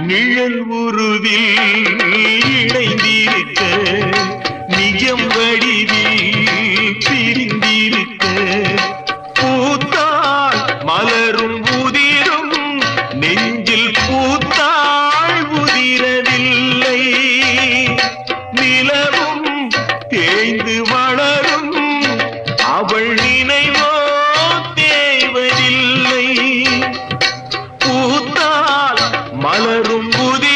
நிழல் உருவில் இணைந்திருக்க நிஜம் வடிவில் பிரிந்திருக்க பூத்தாள் மலரும் உதிரும் நெஞ்சில் பூத்தாள் உதிரவில்லை நிலவும் தேய்ந்து வளரும் அவள் நினைவோ தேவதில்லை பூத்தாள் மலரும் புதி